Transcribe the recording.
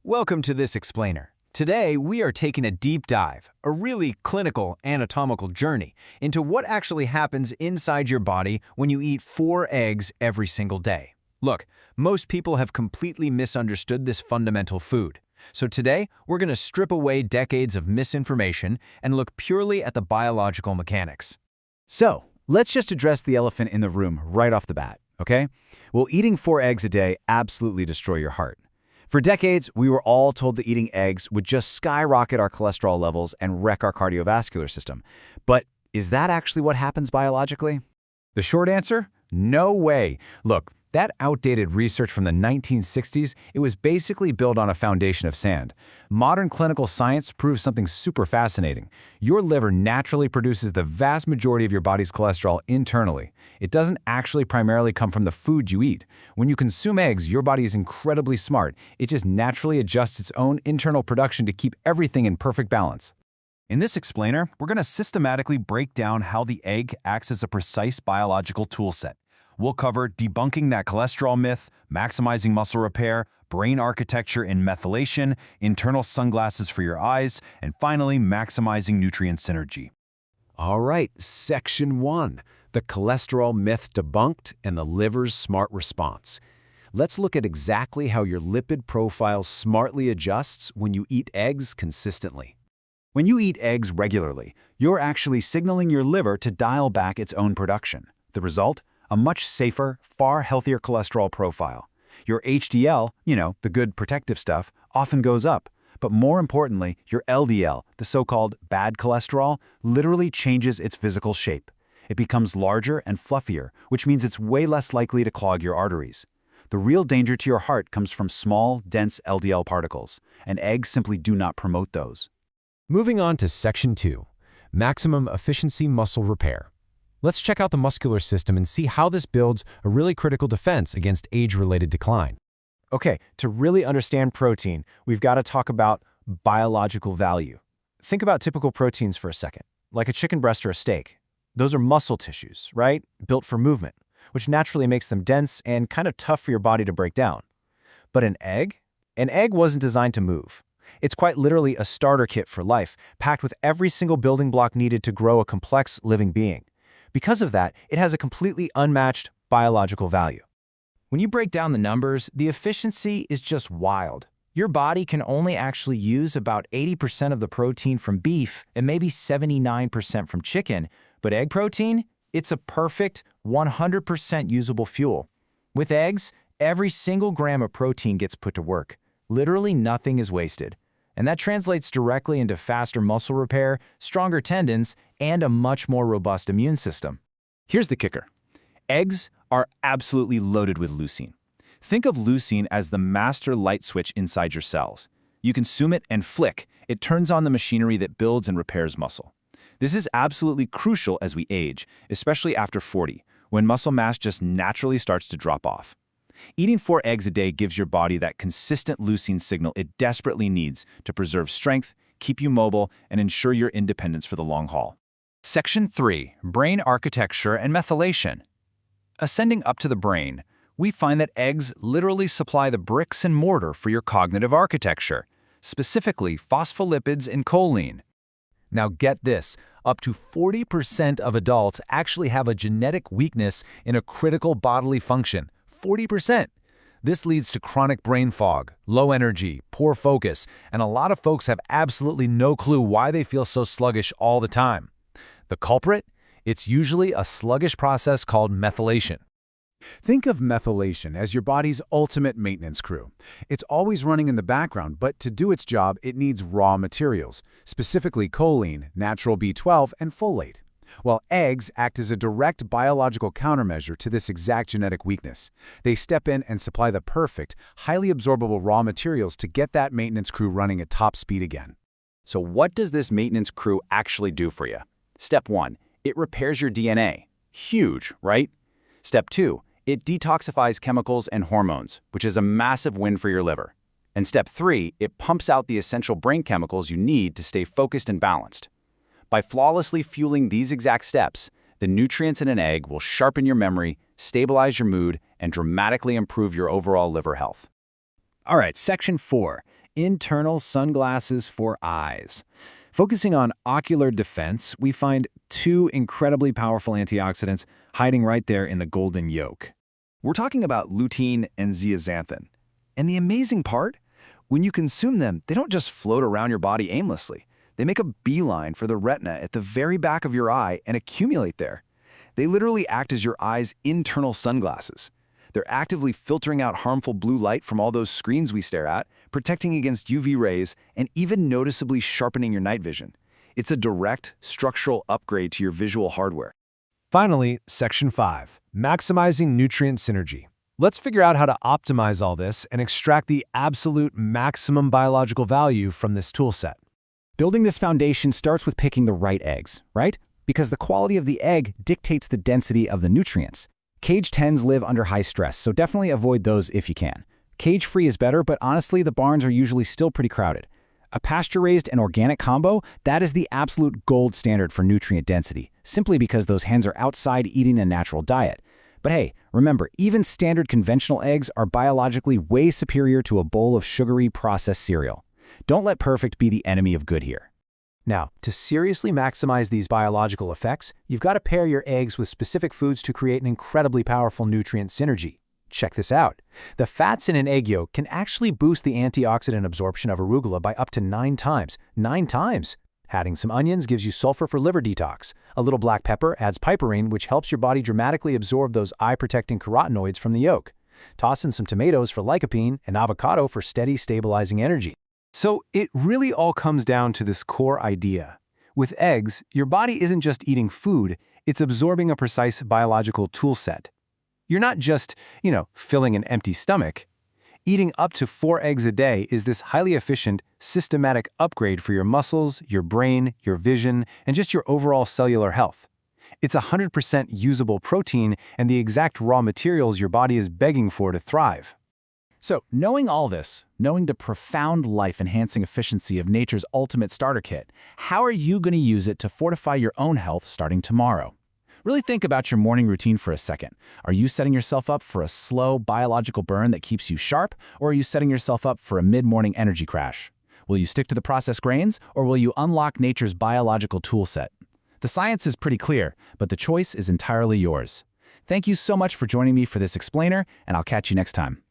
Welcome to this explainer. Today, we are taking a deep dive, a really clinical anatomical journey into what actually happens inside your body when you eat 4 eggs every single day. Look, most people have completely misunderstood this fundamental food. So today, we're going to strip away decades of misinformation and look purely at the biological mechanics. So, let's just address the elephant in the room right off the bat, okay? Will eating 4 eggs a day absolutely destroy your heart? For decades, we were all told that eating eggs would just skyrocket our cholesterol levels and wreck our cardiovascular system. But is that actually what happens biologically? The short answer? No way. Look, that outdated research from the 1960s, it was basically built on a foundation of sand. Modern clinical science proves something super fascinating. Your liver naturally produces the vast majority of your body's cholesterol internally. It doesn't actually primarily come from the food you eat. When you consume eggs, your body is incredibly smart. It just naturally adjusts its own internal production to keep everything in perfect balance. In this explainer, we're going to systematically break down how the egg acts as a precise biological toolset. We'll cover debunking that cholesterol myth, maximizing muscle repair, brain architecture and methylation, internal sunglasses for your eyes, and finally, maximizing nutrient synergy. All right, Section 1, the cholesterol myth debunked and the liver's smart response. Let's look at exactly how your lipid profile smartly adjusts when you eat eggs consistently. When you eat eggs regularly, you're actually signaling your liver to dial back its own production. The result? A much safer, far healthier cholesterol profile. Your HDL, the good protective stuff, often goes up. But more importantly, your LDL, the so-called bad cholesterol, literally changes its physical shape. It becomes larger and fluffier, which means it's way less likely to clog your arteries. The real danger to your heart comes from small, dense LDL particles, and eggs simply do not promote those. Moving on to Section 2, maximum efficiency muscle repair. Let's check out the muscular system and see how this builds a really critical defense against age-related decline. Okay, to really understand protein, we've got to talk about biological value. Think about typical proteins for a second, like a chicken breast or a steak. Those are muscle tissues, right? Built for movement, which naturally makes them dense and kind of tough for your body to break down. But an egg wasn't designed to move. It's quite literally a starter kit for life, packed with every single building block needed to grow a complex living being. Because of that, it has a completely unmatched biological value. When you break down the numbers, the efficiency is just wild. Your body can only actually use about 80% of the protein from beef and maybe 79% from chicken, but egg protein, it's a perfect 100% usable fuel. With eggs, every single gram of protein gets put to work. Literally nothing is wasted. And that translates directly into faster muscle repair, stronger tendons, and a much more robust immune system. Here's the kicker. Eggs are absolutely loaded with leucine. Think of leucine as the master light switch inside your cells. You consume it and flick, it turns on the machinery that builds and repairs muscle. This is absolutely crucial as we age, especially after 40, when muscle mass just naturally starts to drop off. Eating 4 eggs a day gives your body that consistent leucine signal it desperately needs to preserve strength, keep you mobile, and ensure your independence for the long haul. Section 3, brain architecture and methylation. Ascending up to the brain, we find that eggs literally supply the bricks and mortar for your cognitive architecture, specifically phospholipids and choline. Now get this, up to 40% of adults actually have a genetic weakness in a critical bodily function. 40%. This leads to chronic brain fog, low energy, poor focus, and a lot of folks have absolutely no clue why they feel so sluggish all the time. The culprit? It's usually a sluggish process called methylation. Think of methylation as your body's ultimate maintenance crew. It's always running in the background, but to do its job, it needs raw materials, specifically choline, natural B12, and folate. While eggs act as a direct biological countermeasure to this exact genetic weakness. They step in and supply the perfect, highly absorbable raw materials to get that maintenance crew running at top speed again. So what does this maintenance crew actually do for you? Step 1, it repairs your DNA. Huge, right? Step 2, it detoxifies chemicals and hormones, which is a massive win for your liver. And step 3, it pumps out the essential brain chemicals you need to stay focused and balanced. By flawlessly fueling these exact steps, the nutrients in an egg will sharpen your memory, stabilize your mood, and dramatically improve your overall liver health. All right, Section 4, internal sunglasses for eyes. Focusing on ocular defense, we find two incredibly powerful antioxidants hiding right there in the golden yolk. We're talking about lutein and zeaxanthin. And the amazing part? When you consume them, they don't just float around your body aimlessly. They make a beeline for the retina at the very back of your eye and accumulate there. They literally act as your eye's internal sunglasses. They're actively filtering out harmful blue light from all those screens we stare at, protecting against UV rays, and even noticeably sharpening your night vision. It's a direct, structural upgrade to your visual hardware. Finally, Section 5, Maximizing Nutrient Synergy. Let's figure out how to optimize all this and extract the absolute maximum biological value from this toolset. Building this foundation starts with picking the right eggs, right? Because the quality of the egg dictates the density of the nutrients. Caged hens live under high stress, so definitely avoid those if you can. Cage-free is better, but honestly, the barns are usually still pretty crowded. A pasture-raised and organic combo, that is the absolute gold standard for nutrient density, simply because those hens are outside eating a natural diet. But hey, remember, even standard conventional eggs are biologically way superior to a bowl of sugary processed cereal. Don't let perfect be the enemy of good here. Now, to seriously maximize these biological effects, you've got to pair your eggs with specific foods to create an incredibly powerful nutrient synergy. Check this out. The fats in an egg yolk can actually boost the antioxidant absorption of arugula by up to 9 times. 9 times! Adding some onions gives you sulfur for liver detox. A little black pepper adds piperine, which helps your body dramatically absorb those eye-protecting carotenoids from the yolk. Toss in some tomatoes for lycopene and avocado for steady, stabilizing energy. So it really all comes down to this core idea. With eggs, your body isn't just eating food, it's absorbing a precise biological tool set. You're not just, filling an empty stomach. Eating up to 4 eggs a day is this highly efficient, systematic upgrade for your muscles, your brain, your vision, and just your overall cellular health. It's 100% usable protein and the exact raw materials your body is begging for to thrive. So, knowing all this, knowing the profound life-enhancing efficiency of nature's ultimate starter kit, how are you going to use it to fortify your own health starting tomorrow? Really think about your morning routine for a second. Are you setting yourself up for a slow biological burn that keeps you sharp, or are you setting yourself up for a mid-morning energy crash? Will you stick to the processed grains, or will you unlock nature's biological toolset? The science is pretty clear, but the choice is entirely yours. Thank you so much for joining me for this explainer, and I'll catch you next time.